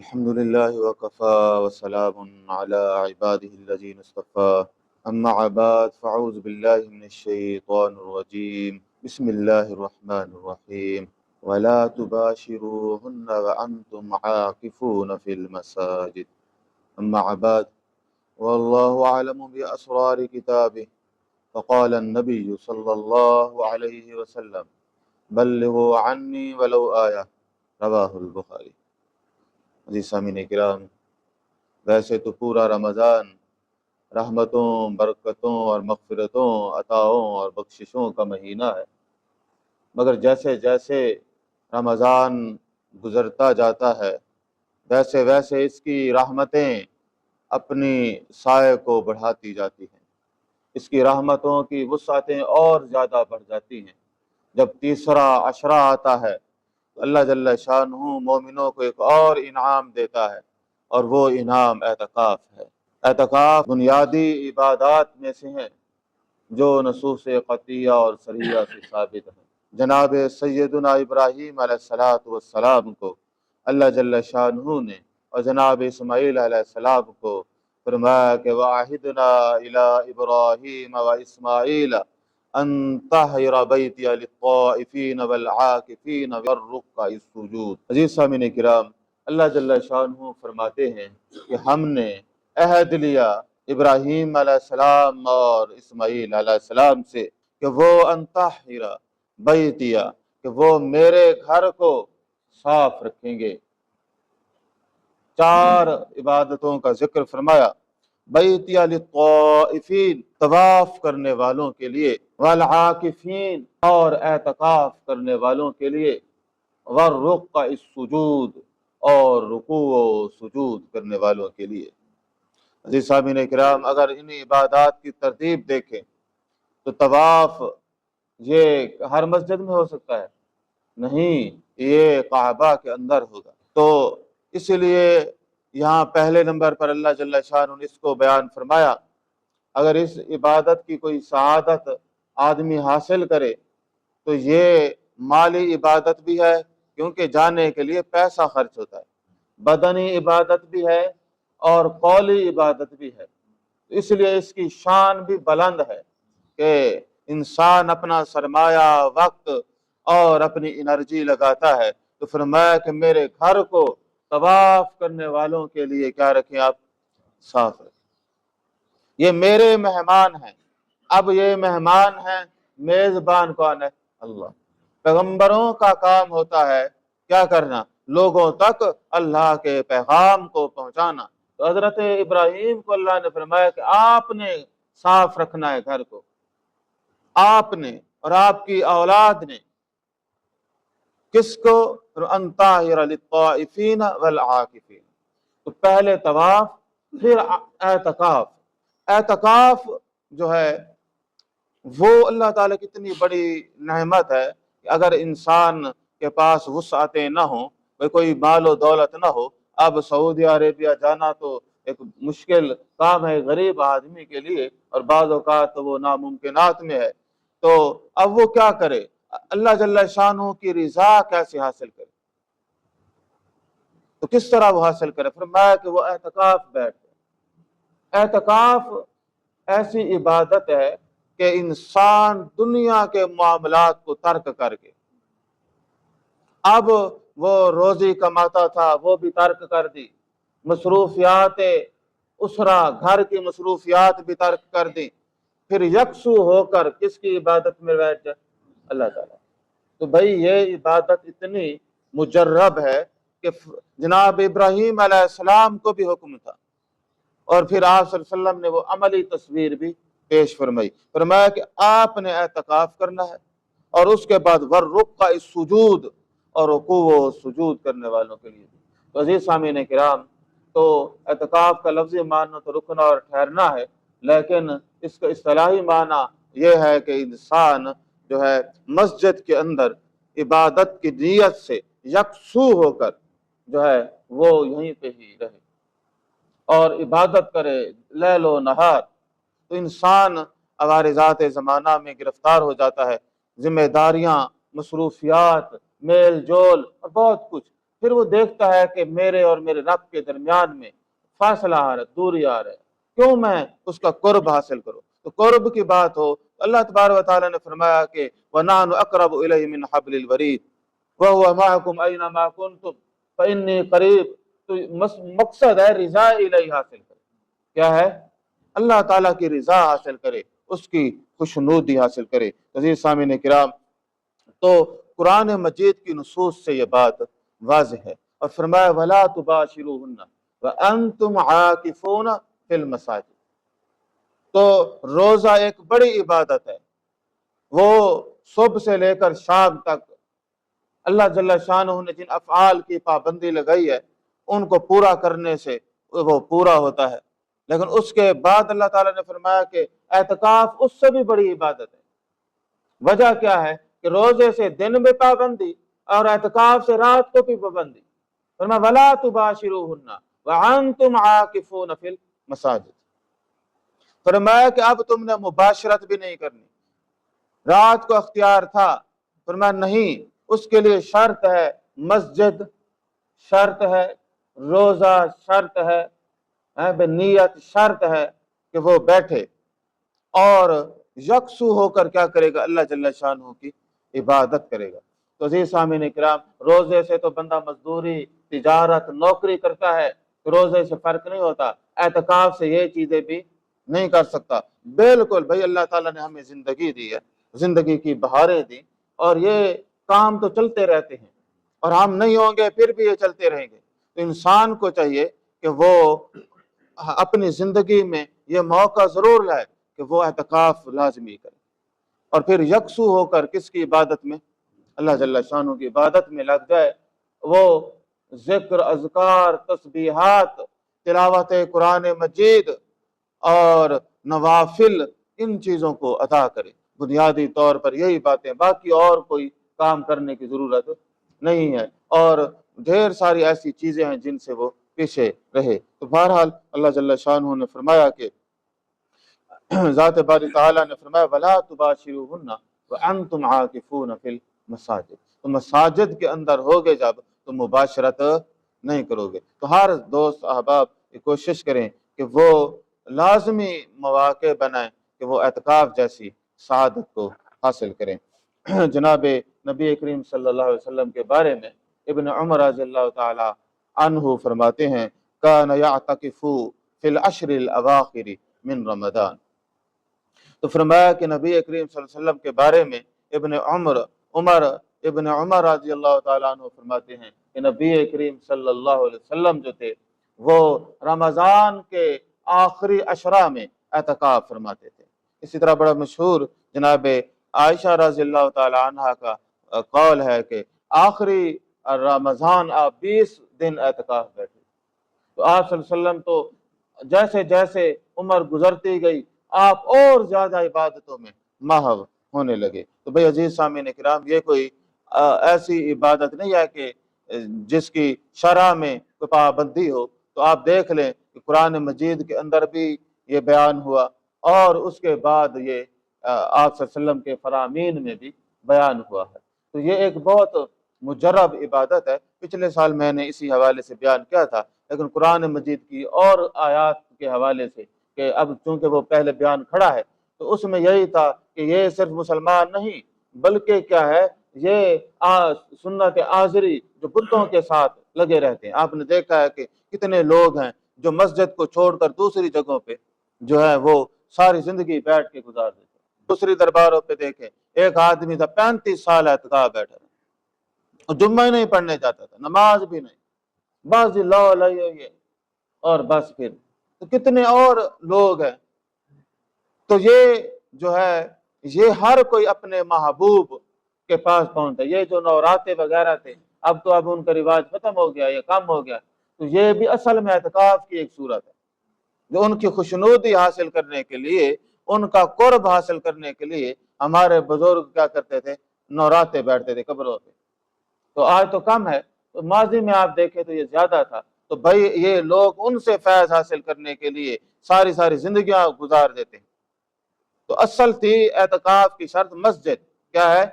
الحمد لله وكفى وسلام على عباده الذين اصطفى أما بعد فأعوذ بالله من الشيطان الرجيم بسم الله الرحمن الرحيم ولا تباشروهن وأنتم عاكفون في المساجد أما بعد والله أعلم بأسرار كتابه فقال النبي صلى الله عليه وسلم بلغوا عني ولو آية رواہ البخاری۔ عزیز سامعین کرام، ویسے تو پورا رمضان رحمتوں، برکتوں اور مغفرتوں، عطاؤں اور بخششوں کا مہینہ ہے، مگر جیسے جیسے رمضان گزرتا جاتا ہے ویسے ویسے اس کی رحمتیں اپنی سائے کو بڑھاتی جاتی ہیں، اس کی رحمتوں کی وسعتیں اور زیادہ بڑھ جاتی ہیں۔ جب تیسرا عشرہ آتا ہے تو اللہ جل شانہ مومنوں کو ایک اور انعام دیتا ہے، اور وہ انعام اعتکاف ہے۔ اعتکاف بنیادی عبادات میں سے ہیں جو نصوص قطعیہ اور صریحہ سے ثابت ہیں۔ جناب سیدنا ابراہیم علیہ السلام کو اللہ جل شانہ نے اور جناب اسماعیل علیہ السلام کو فرمایا کہ وَعَهِدْنَا إِلَىٰ إِبْرَاهِيمَ وَإِسْمَاعِيلَ أَن طَهِّرَ بَيْتِيَ لِلطَّائِفِينَ وَالْعَاكِفِينَ وَالرُّكَّعِ السُّجُودِ۔ عزیز سامعین کرام، اللہ جل شانہ فرماتے ہیں کہ ہم نے عہد لیا ابراہیم علیہ السلام اور اسماعیل علیہ السلام سے کہ وہ ان طاہر بیتیا، کہ وہ میرے گھر کو صاف رکھیں گے۔ چار عبادتوں کا ذکر فرمایا، بیتیا للطائفین، طواف کرنے والوں کے لیے، والعاکفین، اور اعتکاف کرنے والوں کے لیے، والرکع السجود، اور رکوع و سجود کرنے والوں کے لیے۔ عزیز سامعین کرام، اگر ان عبادات کی ترتیب دیکھیں تو طواف یہ ہر مسجد میں ہو سکتا ہے؟ نہیں، یہ کعبہ کے اندر ہوگا۔ تو اس لیے یہاں پہلے نمبر پر اللہ جل شانہ نے اس کو بیان فرمایا۔ اگر اس عبادت کی کوئی سعادت آدمی حاصل کرے تو یہ مالی عبادت بھی ہے، کیونکہ جانے کے لیے پیسہ خرچ ہوتا ہے، بدنی عبادت بھی ہے اور قولی عبادت بھی ہے۔ اس لیے اس کی شان بھی بلند ہے کہ انسان اپنا سرمایہ، وقت اور اپنی انرجی لگاتا ہے۔ تو فرمایا کہ میرے گھر کو طواف کرنے والوں کے لیے کیا رکھیں آپ؟ صاف رکھیں۔ یہ میرے مہمان ہیں۔ اب یہ مہمان ہیں، میزبان کون ہے؟ اللہ۔ پیغمبروں کا کام ہوتا ہے کیا کرنا؟ لوگوں تک اللہ کے پیغام کو پہنچانا۔ تو حضرت ابراہیم کو اللہ نے فرمایا کہ آپ نے صاف رکھنا ہے گھر کو، آپ نے اور آپ کی اولاد نے۔ کس کو؟ ان طاہر للطائفین والعاکفین۔ تو پہلے طواف، پھر اعتکاف۔ اعتکاف جو ہے وہ اللہ تعالیٰ کی اتنی بڑی نعمت ہے کہ اگر انسان کے پاس وسعتیں نہ ہوں، کوئی مال و دولت نہ ہو، اب سعودی عربیہ جانا تو ایک مشکل کام ہے غریب آدمی کے لیے، اور بعض اوقات وہ ناممکنات میں ہے، تو اب وہ کیا کرے؟ اللہ جل شانہ کی رضا کیسے حاصل کرے؟ تو کس طرح وہ حاصل کرے؟ فرمایا کہ وہ اعتکاف بیٹھ جائے۔ اعتکاف ایسی عبادت ہے کہ انسان دنیا کے معاملات کو ترک کر کے، اب وہ روزی کماتا تھا وہ بھی ترک کر دی، مصروفیات اسرہ، گھر کی مصروفیات بھی ترک کر دی، پھر یکسو ہو کر کس کی عبادت میں بیٹھ جائے؟ اللہ تعالیٰ۔ تو بھائی یہ عبادت اتنی مجرب ہے کہ جناب ابراہیم علیہ السلام کو بھی حکم تھا، اور پھر آپ صلی اللہ علیہ وسلم نے وہ عملی تصویر بھی پیش فرمائی۔ فرمایا کہ آپ نے اعتکاف کرنا ہے، اور اس کے بعد والرکع السجود، اور رکوع و سجود کرنے والوں کے لیے۔ تو عزیز سامعین کرام، تو اعتکاف کا لفظی معنی تو رکنا اور ٹھہرنا ہے، لیکن اس کا اصطلاحی معنی یہ ہے کہ انسان جو ہے مسجد کے اندر عبادت کی نیت سے یکسو ہو کر جو ہے وہ یہیں پہ ہی رہے اور عبادت کرے لیل و نہار۔ تو انسان عوارضات زمانہ میں گرفتار ہو جاتا ہے، ذمہ داریاں، مصروفیات، میل جول اور بہت کچھ، پھر وہ دیکھتا ہے کہ میرے اور میرے رب کے درمیان میں فاصلہ آ رہا ہے، دوری آ رہا ہے، کیوں میں اس کا قرب حاصل کروں؟ تو قرب کی بات ہو تو اللہ تبارک و تعالیٰ نے فرمایا کہ وَنَحْنُ أَقْرَبُ إِلَيْهِ مِنْ حَبْلِ الْوَرِيدِ وَهُوَ مَعَكُمْ أَيْنَمَا كُنْتُمْ فَإِنِّي قَرِيبٌ۔ تو مقصد ہے رضا الہی حاصل کرے، کیا ہے؟ اللہ تعالیٰ کی رضا حاصل کرے، اس کی خوشنودی حاصل کرے۔ عزیز سامعین کرام، تو قرآن مجید کی نصوص سے یہ بات واضح ہے، اور فرمایا وَلَا تُبَاشِرُوهُنَّ وَأَنْتُمْ عَاكِفُونَ فِي الْمَسَاجِدِ۔ تو روزہ ایک بڑی عبادت ہے، وہ صبح سے لے کر شام تک اللہ جل شانہ نے جن افعال کی پابندی لگائی ہے ان کو پورا کرنے سے وہ پورا ہوتا ہے، لیکن اس کے بعد اللہ تعالیٰ نے فرمایا کہ اعتکاف اس سے بھی بڑی عبادت ہے۔ وجہ کیا ہے کہ روزے سے دن میں پابندی اور اعتکاف سے رات کو بھی پابندی۔ فرمایا وَلَا تُبَاشِرُوهُنَّ وَأَنْتُمْ عَاكِفُونَ فِي الْمَسَاجِدِ۔ فرمایا کہ اب تم نے مباشرت بھی نہیں کرنی، رات کو اختیار تھا، فرمایا نہیں، اس کے لیے شرط ہے مسجد، شرط ہے روزہ، شرط ہے نیت، شرط ہے کہ وہ بیٹھے اور یکسو ہو کر کیا کرے گا؟ اللہ جل شانہ کی عبادت کرے گا۔ تو عزیز سامعین کرام، روزے سے تو بندہ مزدوری، تجارت، نوکری کرتا ہے، روزے سے فرق نہیں ہوتا، اعتکاف سے یہ چیزیں بھی نہیں کر سکتا۔ بالکل بھائی، اللہ تعالیٰ نے ہمیں زندگی دی ہے، زندگی کی بہاریں دی، اور یہ کام تو چلتے رہتے ہیں، اور ہم نہیں ہوں گے پھر بھی یہ چلتے رہیں گے۔ تو انسان کو چاہیے کہ وہ اپنی زندگی میں یہ موقع ضرور لائے کہ وہ اعتکاف لازمی کرے، اور پھر یکسو ہو کر کس کی عبادت میں؟ اللہ جل شانہ کی عبادت میں لگ جائے، وہ ذکر، اذکار، تسبیحات، تلاوت قرآن مجید اور نوافل، ان چیزوں کو ادا کرے۔ بنیادی طور پر یہی باتیں، باقی اور کوئی کام کرنے کی ضرورت نہیں ہے، اور ڈھیر ساری ایسی چیزیں ہیں جن سے وہ پیچھے رہے۔ تو بہرحال اللہ جل شانہ نے فرمایا کہ ذات باری تعالیٰ نے فرمایا وَلَا تُبَاشِرُوهُنَّ وَأَنْتُمْ عَاكِفُونَ فِي الْمَسَاجِدِ۔ تو مساجد کے اندر ہوگے جب تو مباشرت نہیں کرو گے۔ تو ہر دوست احباب کوشش کریں کہ وہ لازمی مواقع بنائیں کہ وہ اعتکاف جیسی سعادت کو حاصل کریں۔ جناب نبی کریم صلی اللہ علیہ وسلم کے بارے میں ابن عمر رضی اللہ تعالی عنہ فرماتے ہیں کان یعتکف فی العشر الاواخر من رمضان۔ تو فرمایا کہ نبی کریم صلی اللہ علیہ وسلم کے بارے میں ابن عمر رضی اللہ تعالیٰ عنہ فرماتے ہیں کہ نبی کریم صلی اللہ علیہ وسلم جو تھے وہ رمضان کے آخری عشرہ میں اعتکاف فرماتے تھے۔ اسی طرح بڑا مشہور جناب عائشہ رضی اللہ تعالیٰ عنہ کا قول ہے کہ آخری رمضان آپ 20 دن اعتکاف بیٹھے۔ تو آپ صلی اللہ علیہ وسلم تو جیسے جیسے عمر گزرتی گئی آپ اور زیادہ عبادتوں میں محو ہونے لگے۔ تو بھئی عزیز سامعین کرام، یہ کوئی ایسی عبادت نہیں ہے کہ جس کی شرع میں کوئی پابندی ہو۔ تو آپ دیکھ لیں کہ قرآن مجید کے اندر بھی یہ بیان ہوا، اور اس کے بعد یہ آپ صلی اللہ علیہ وسلم کے فرامین میں بھی بیان ہوا ہے۔ تو یہ ایک بہت مجرب عبادت ہے۔ پچھلے سال میں نے اسی حوالے سے بیان کیا تھا، لیکن قرآن مجید کی اور آیات کے حوالے سے کہ اب چونکہ وہ پہلے بیان کھڑا ہے تو اس میں یہی تھا کہ یہ صرف مسلمان نہیں بلکہ کیا ہے، یہ سنت آزری جو بتوں کے ساتھ لگے رہتے ہیں۔ آپ نے دیکھا ہے کہ کتنے لوگ ہیں جو مسجد کو چھوڑ کر دوسری جگہوں پہ جو ہے وہ ساری زندگی بیٹھ کے گزار دیتے ہیں۔ دوسری درباروں پہ دیکھیں، ایک آدمی تھا 35 سال اعتکاف بیٹھا رہا، جمعہ ہی نہیں پڑھنے جاتا تھا، نماز بھی نہیں، بس لا لائے اور بس پھر تو کتنے اور لوگ ہیں۔ تو یہ جو ہے یہ ہر کوئی اپنے محبوب کے پاس پہنچتا ہے۔ یہ جو نوراتے وغیرہ تھے اب ان کا رواج ختم ہو گیا، یہ کم ہو گیا۔ تو یہ بھی اصل میں اعتکاف کی ایک صورت ہے، جو ان کی خوشنودی حاصل کرنے کے لیے، ان کا قرب حاصل کرنے کے لیے ہمارے بزرگ کیا کرتے تھے؟ نوراتے بیٹھتے تھے قبروں پہ۔ تو آج تو کم ہے، تو ماضی میں آپ دیکھیں تو یہ زیادہ تھا۔ تو بھائی یہ لوگ ان سے فیض حاصل کرنے کے لیے ساری زندگیاں گزار دیتے ہیں۔ تو اصل تھی اعتکاف کی شرط مسجد، کیا ہے؟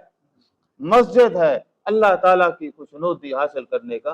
مسجد ہے اللہ تعالیٰ کی خوشنودی حاصل کرنے کا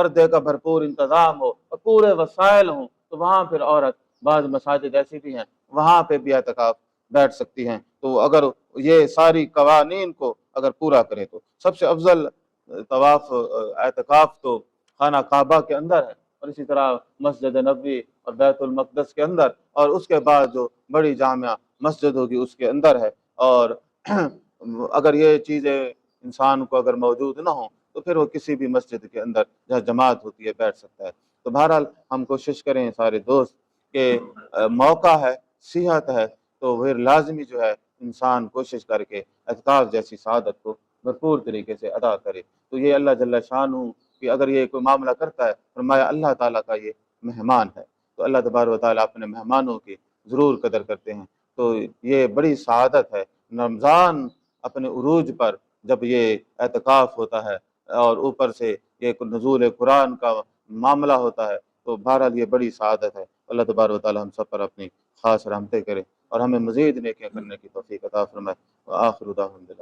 پردے کا بھرپور انتظام ہو اور پورے وسائل ہوں، تو وہاں پھر عورت، بعض مساجد ایسی بھی ہیں وہاں پہ بھی اعتکاف بیٹھ سکتی ہیں۔ تو اگر یہ ساری قوانین کو اگر پورا کرے تو سب سے افضل طواف اعتکاف تو خانہ کعبہ کے اندر ہے، اور اسی طرح مسجد نبوی اور بیت المقدس کے اندر، اور اس کے بعد جو بڑی جامع مسجد ہوگی اس کے اندر ہے۔ اور اگر یہ چیزیں انسان کو اگر موجود نہ ہوں تو پھر وہ کسی بھی مسجد کے اندر جہاں جماعت ہوتی ہے بیٹھ سکتا ہے۔ تو بہرحال ہم کوشش کریں سارے دوست کہ موقع ہے، صحت ہے، تو پھر لازمی جو ہے انسان کوشش کر کے اعتکاف جیسی سعادت کو بھرپور طریقے سے ادا کرے۔ تو یہ اللہ جل شانہ کہ اگر یہ کوئی معاملہ کرتا ہے، فرمایا اللہ تعالیٰ کا یہ مہمان ہے، تو اللہ تبارک و تعالیٰ اپنے مہمانوں کی ضرور قدر کرتے ہیں۔ تو یہ بڑی سعادت ہے رمضان اپنے عروج پر جب یہ اعتکاف ہوتا ہے اور اوپر سے یہ نزول قرآن کا معاملہ ہوتا ہے، تو بہرحال یہ بڑی سعادت ہے۔ اللہ تبارک و تعالیٰ ہم سب پر اپنی خاص رحمتیں کرے اور ہمیں مزید نیکیاں کرنے کی توفیق عطا فرمائے۔ وآخر دعوانا